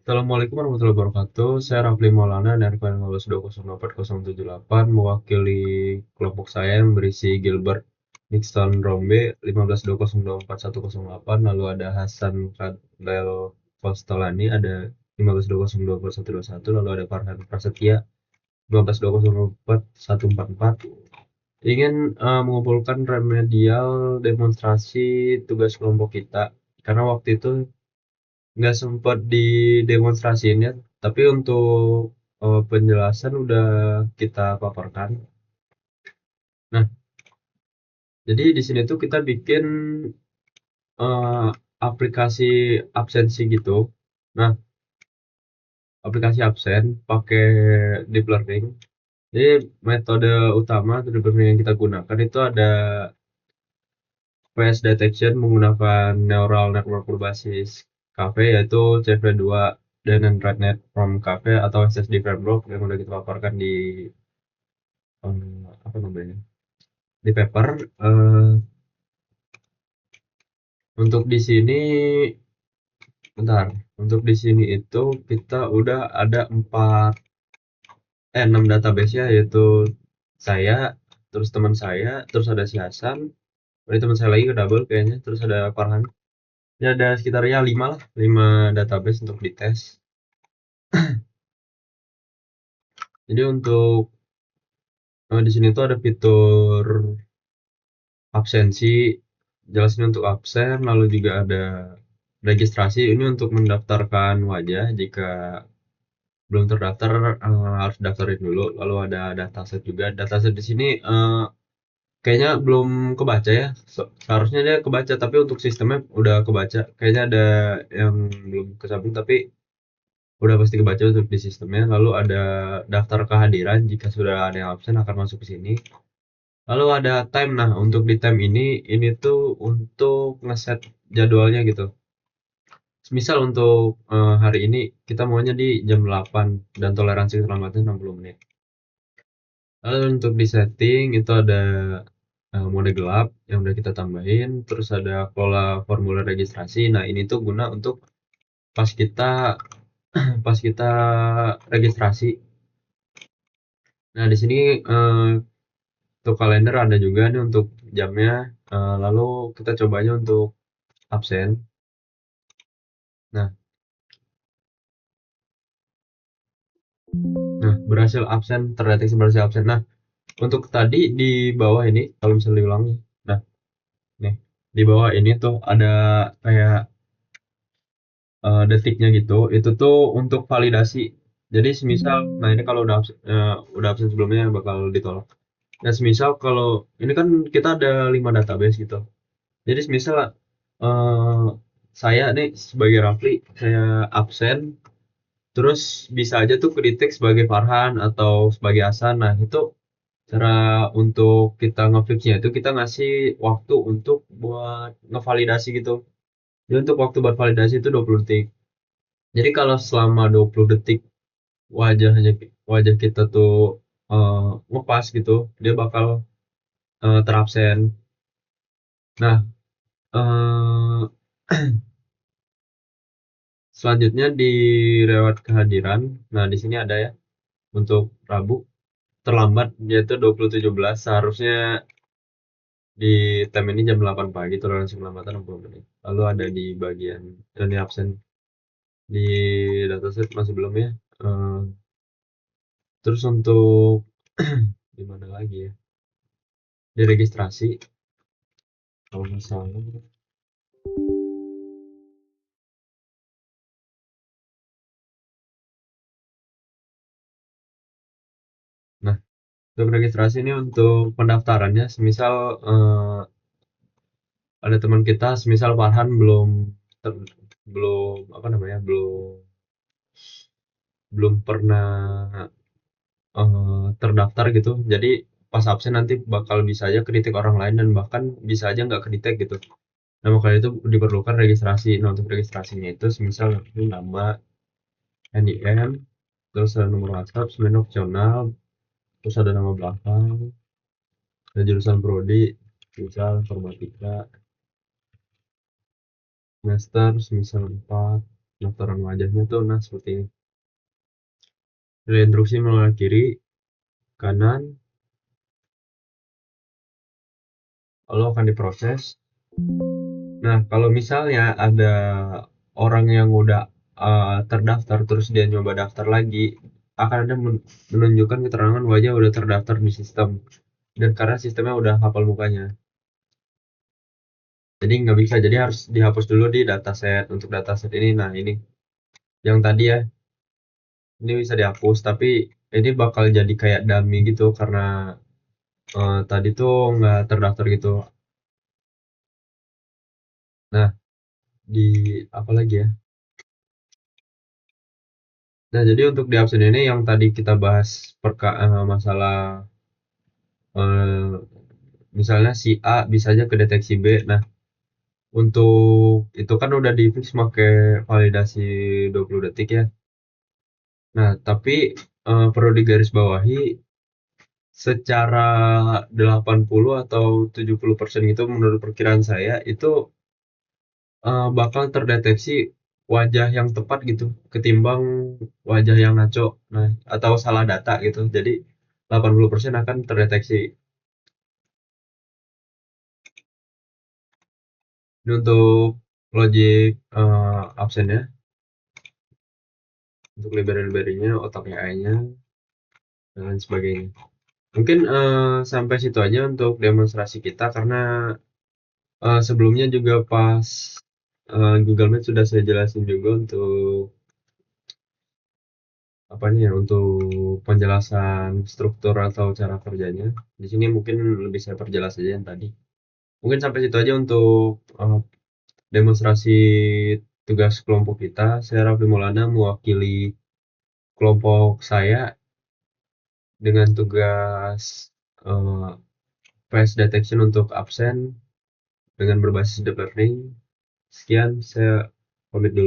Assalamualaikum warahmatullahi wabarakatuh. Saya Rafli Maulana dari KM 1520408 mewakili kelompok saya yang berisi Gilbert Nixon Rombe 1520241108, lalu ada Hasan Kadel Kostolani ada 15202121, lalu ada Farhan Prasetya 1520241144. Ingin mengumpulkan remedial demonstrasi tugas kelompok kita karena waktu itu nggak sempat didemonstrasiin ya, tapi untuk penjelasan udah kita paparkan. Nah, jadi di sini tuh kita bikin eh, aplikasi absensi gitu. Nah, aplikasi absen pakai deep learning. Jadi metode utama deep learning yang kita gunakan itu ada face detection menggunakan neural network berbasis Cafe, yaitu CV2 dan RedNet from Cafe atau SSD Framework yang udah kita paparkan di apa namanya, di paper. Untuk di sini, bentar, untuk di sini itu kita udah ada 6 database ya, yaitu saya, terus teman saya, terus ada si Hasan, ada teman saya lagi ke double kayaknya, terus ada Farhan. Ya ada sekitarnya 5 lah, 5 database untuk dites. Jadi untuk di sini tuh ada fitur absensi, jelasin untuk absen, lalu juga ada registrasi. Ini untuk mendaftarkan wajah. Jika belum terdaftar harus daftarin dulu. Lalu ada dataset juga. Dataset di sini kayaknya belum kebaca ya. Seharusnya dia kebaca, tapi untuk sistemnya udah kebaca. Kayaknya ada yang belum kesambung, tapi udah pasti kebaca untuk di sistemnya. Lalu ada daftar kehadiran. Jika sudah ada yang absen akan masuk ke sini. Lalu ada time. Nah, untuk di time ini tuh untuk ngeset jadwalnya gitu. Misal untuk hari ini kita maunya di jam 8 dan toleransi keterlambatan 60 menit. Lalu untuk di setting itu ada mode gelap yang udah kita tambahin, terus ada pola formulir registrasi. Nah, ini tuh guna untuk pas kita pas kita registrasi. Nah, di sini untuk kalender ada juga nih untuk jamnya. Lalu kita cobanya untuk absen. Nah, berhasil absen, terdeteksi berhasil absen. Nah, untuk tadi di bawah ini, kalau misalnya diulangi, nah, nih, di bawah ini tuh ada kayak detiknya gitu, itu tuh untuk validasi. Jadi semisal, nah ini kalau udah absen sebelumnya bakal ditolak. Nah, semisal kalau ini kan kita ada 5 database gitu. Jadi semisal eh, saya nih sebagai Rafli, saya absen, terus bisa aja tuh kedetek sebagai Farhan atau sebagai Hasan. Nah, itu cara untuk kita ngefixnya itu kita ngasih waktu untuk buat ngevalidasi gitu. Jadi untuk waktu buat validasi itu 20 detik. Jadi kalau selama 20 detik wajahnya wajah kita tuh ngepas gitu, dia bakal terabsen. Nah, eh, selanjutnya di lewat kehadiran. Nah, di sini ada ya untuk Rabu terlambat yaitu 2017, seharusnya di time ini jam 8 pagi, toleransi kelamatan 60 menit. Lalu ada di bagian ini absen di dataset masih belum ya. Eh, terus untuk di mana lagi ya? Di registrasi kalau nggak salah. Nah, untuk registrasi ini untuk pendaftarannya, semisal ada teman kita, semisal Farhan belum apa namanya, belum pernah terdaftar gitu. Jadi pas absen nanti bakal bisa aja kedetek orang lain dan bahkan bisa aja nggak kedetek gitu. Nah, maka itu diperlukan registrasi. Nah, untuk registrasinya itu semisal nama, NIM, terus ada nomor WhatsApp, semen opsional, terus ada nama belakang, ada jurusan prodi, misal informatika, semester semisal 4. pendaftaran wajahnya tuh, nah seperti ini. Dari instruksi mulai kiri, kanan, lalu akan diproses. Nah, kalau misalnya ada orang yang udah terdaftar terus dia nyoba daftar lagi, akan ada menunjukkan keterangan wajah udah terdaftar di sistem. Dan karena sistemnya udah hafal mukanya. Jadi nggak bisa, jadi harus dihapus dulu di dataset. Untuk dataset ini, nah ini yang tadi ya, ini bisa dihapus, tapi ini bakal jadi kayak dummy gitu karena tadi tuh nggak terdaftar gitu. Nah, di apa lagi ya? Nah, jadi untuk di absen ini yang tadi kita bahas masalah eh, misalnya si A bisa aja kedeteksi B. Nah, untuk itu kan udah di fix pakai validasi 20 detik ya. Nah, tapi perlu digarisbawahi secara 80 atau 70% gitu menurut perkiraan saya itu bakal terdeteksi wajah yang tepat gitu ketimbang wajah yang ngaco. Nah, atau salah data gitu. Jadi 80% akan terdeteksi. Ini untuk logic absennya, untuk library-nya, otak AI-nya, dan lain sebagainya. Mungkin sampai situ aja untuk demonstrasi kita karena sebelumnya juga pas Google Meet sudah saya jelasin juga untuk apa nih ya, untuk penjelasan struktur atau cara kerjanya. Di sini mungkin lebih saya perjelas aja yang tadi. Mungkin sampai situ aja untuk demonstrasi tugas kelompok kita. Saya Raffi Maulana mewakili kelompok saya dengan tugas eh, face detection untuk absen dengan berbasis deep learning. Sekian, saya pamit dulu.